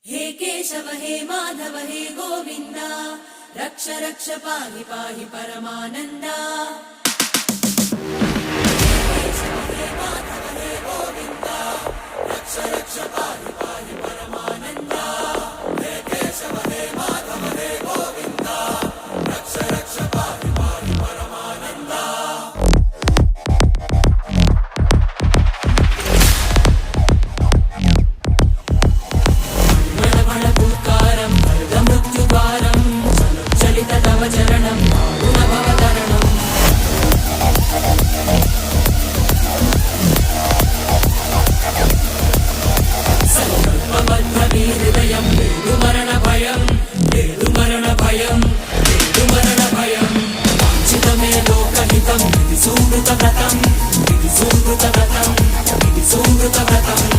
हे केशव हे माधव हे गोविन्द रक्ष रक्ष पाहि पाहि परमानन्दा। हे केशव हे माधव हे गोविन्द रक्ष रक्ष पाहि पाहि परमानन्दा। हे केशव हे माधव हे गोविन्द रक्ष रक्ष पाहि पाहि परमानन्दा। चरणं गुणभवतरणम् संकल्पबद्धहृदयं मरणभयं मरणभयं मरणभयं वाञ्छितमे लोकहितं विधि सुकृतव्रतं विधि सुकृतव्रतं विधि सुकृतव्रतं।